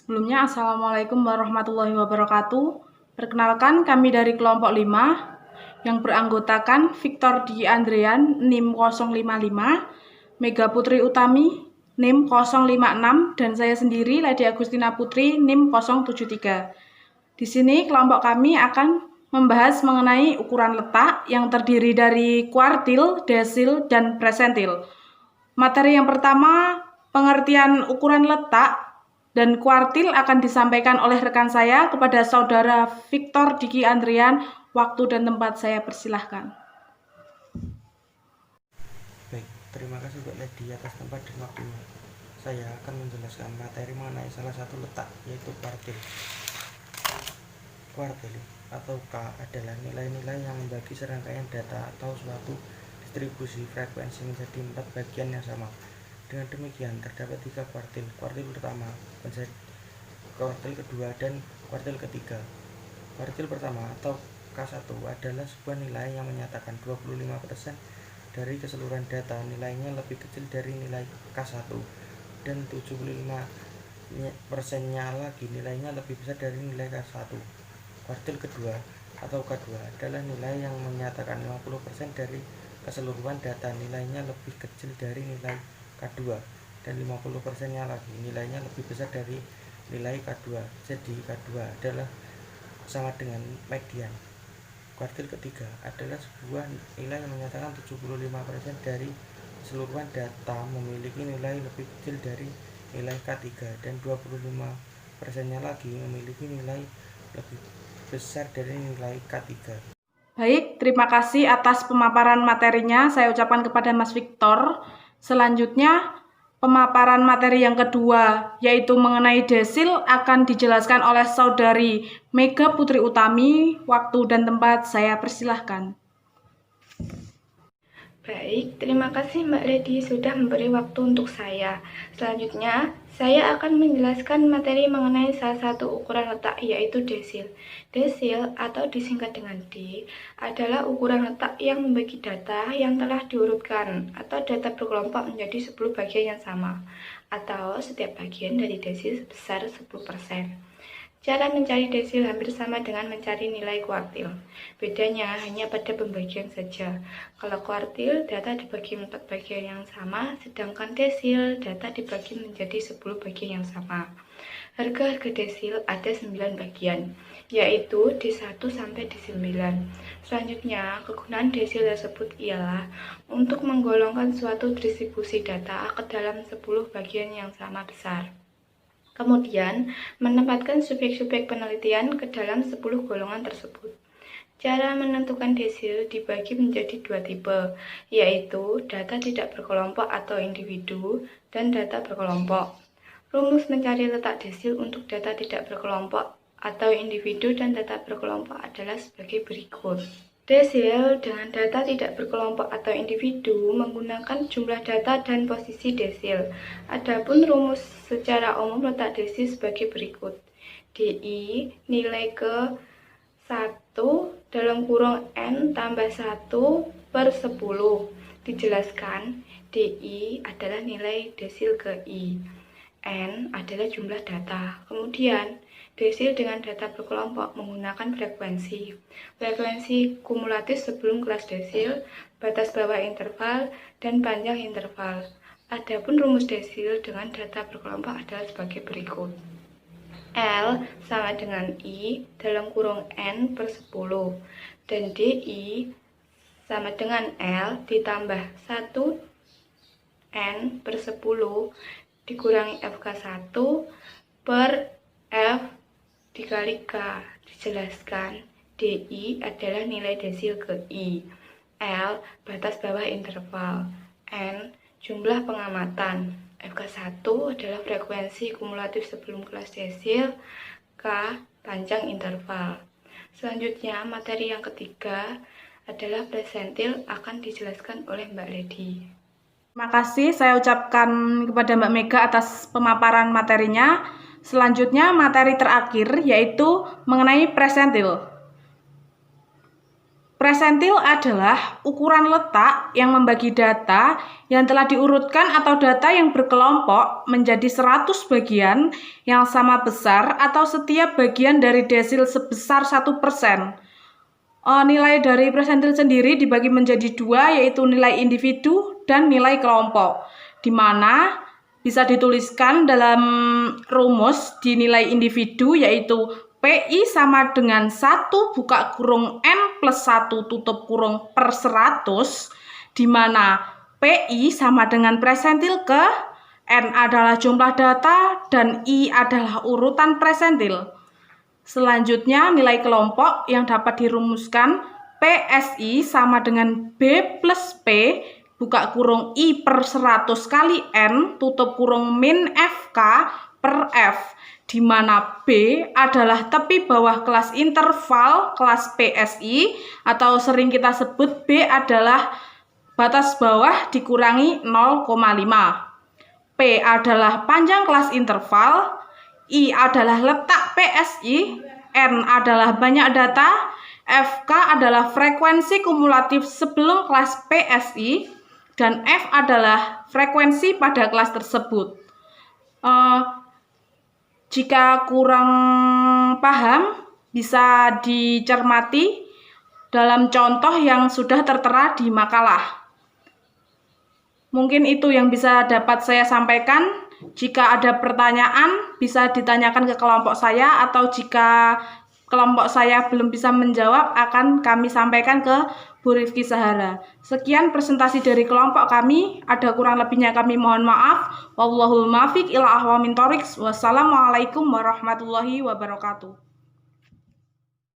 Sebelumnya, Assalamualaikum warahmatullahi wabarakatuh. Perkenalkan, kami dari kelompok 5 yang beranggotakan Victor Di Andrean, NIM 055, Mega Putri Utami, NIM 056, dan saya sendiri, Lady Agustina Putri, NIM 073. Di sini kelompok kami akan membahas mengenai ukuran letak yang terdiri dari kuartil, desil, dan presentil. Materi yang pertama, pengertian ukuran letak dan kuartil akan disampaikan oleh rekan saya kepada saudara Victor Diki Andrian. Waktu dan tempat saya persilahkan. Baik, terima kasih Mbak Lady atas tempat dan waktunya. Saya akan menjelaskan materi mengenai salah satu letak, yaitu kuartil. Kuartil atau K adalah nilai-nilai yang membagi serangkaian data atau suatu distribusi frekuensi menjadi 4 bagian yang sama. Dengan demikian, terdapat 3 kuartil. Kuartil pertama, kuartil kedua, dan kuartil ketiga. Kuartil pertama atau K1 adalah sebuah nilai yang menyatakan 25% dari keseluruhan data nilainya lebih kecil dari nilai K1, dan 75%-nya lagi nilainya lebih besar dari nilai K1. Kuartil kedua atau K2 adalah nilai yang menyatakan 50% dari keseluruhan data nilainya lebih kecil dari nilai K2, dan 50%-nya lagi nilainya lebih besar dari nilai K2. Jadi K2 adalah sama dengan median. Kuartil ketiga adalah sebuah nilai yang menyatakan 75% dari keseluruhan data memiliki nilai lebih kecil dari nilai K3, dan 25%-nya lagi memiliki nilai lebih besar dari nilai K3. Baik, terima kasih atas pemaparan materinya. Saya ucapkan kepada Mas Victor. Selanjutnya, pemaparan materi yang kedua, yaitu mengenai desil, akan dijelaskan oleh saudari Mega Putri Utami. Waktu dan tempat saya persilahkan. Baik, terima kasih Mbak Lady sudah memberi waktu untuk saya. Selanjutnya, saya akan menjelaskan materi mengenai salah satu ukuran letak, yaitu desil. Desil atau disingkat dengan D adalah ukuran letak yang membagi data yang telah diurutkan atau data berkelompok menjadi 10 bagian yang sama, atau setiap bagian dari desil sebesar 10%. Cara mencari desil hampir sama dengan mencari nilai kuartil. Bedanya hanya pada pembagian saja. Kalau kuartil, data dibagi 4 bagian yang sama, sedangkan desil, data dibagi menjadi 10 bagian yang sama. Harga-harga desil ada 9 bagian, yaitu D1 sampai D9. Selanjutnya, kegunaan desil tersebut ialah untuk menggolongkan suatu distribusi data ke dalam 10 bagian yang sama besar. Kemudian, menempatkan subjek-subjek penelitian ke dalam 10 golongan tersebut. Cara menentukan desil dibagi menjadi 2 tipe, yaitu data tidak berkelompok atau individu dan data berkelompok. Rumus mencari letak desil untuk data tidak berkelompok atau individu dan data berkelompok adalah sebagai berikut. Desil dengan data tidak berkelompok atau individu menggunakan jumlah data dan posisi desil. Adapun rumus secara umum letak desil sebagai berikut. DI nilai ke 1 dalam kurung N tambah 1 per 10. Dijelaskan, DI adalah nilai desil ke I. N adalah jumlah data. Kemudian, desil dengan data berkelompok menggunakan frekuensi. Frekuensi kumulatif sebelum kelas desil, batas bawah interval, dan panjang interval. Adapun rumus desil dengan data berkelompok adalah sebagai berikut. L sama dengan I dalam kurung N per 10, dan DI sama dengan L ditambah 1 N per 10 dikurangi FK1 per F dikali K. Dijelaskan, DI adalah nilai desil ke I, L batas bawah interval, N jumlah pengamatan, FK1 adalah frekuensi kumulatif sebelum kelas desil, K panjang interval. Selanjutnya, materi yang ketiga adalah presentil, akan dijelaskan oleh Mbak Lady. Terima kasih saya ucapkan kepada Mbak Mega atas pemaparan materinya. Selanjutnya materi terakhir yaitu mengenai presentil. Presentil adalah ukuran letak yang membagi data yang telah diurutkan atau data yang berkelompok menjadi 100 bagian yang sama besar atau setiap bagian dari desil sebesar 1%. Nilai dari presentil sendiri dibagi menjadi dua, yaitu nilai individu dan nilai kelompok, di mana bisa dituliskan dalam rumus di nilai individu yaitu PI sama dengan 1 buka kurung N plus 1 tutup kurung per 100, di mana PI sama dengan presentil ke N adalah jumlah data dan I adalah urutan presentil. Selanjutnya nilai kelompok yang dapat dirumuskan PSI sama dengan B plus P buka kurung I per 100 kali N tutup kurung min FK per F, di mana B adalah tepi bawah kelas interval kelas PSI atau sering kita sebut B adalah batas bawah dikurangi 0,5. P adalah panjang kelas interval, I adalah letak PSI, N adalah banyak data, FK adalah frekuensi kumulatif sebelum kelas PSI, dan F adalah frekuensi pada kelas tersebut. Jika kurang paham, bisa dicermati dalam contoh yang sudah tertera di makalah. Mungkin itu yang bisa dapat saya sampaikan. Jika ada pertanyaan, bisa ditanyakan ke kelompok saya, atau jika kelompok saya belum bisa menjawab, akan kami sampaikan ke Bu Rifki Sahara. Sekian presentasi dari kelompok kami. Ada kurang lebihnya kami mohon maaf. Wallahul muwaffiq ila aqwamit thoriq. Wassalamualaikum warahmatullahi wabarakatuh.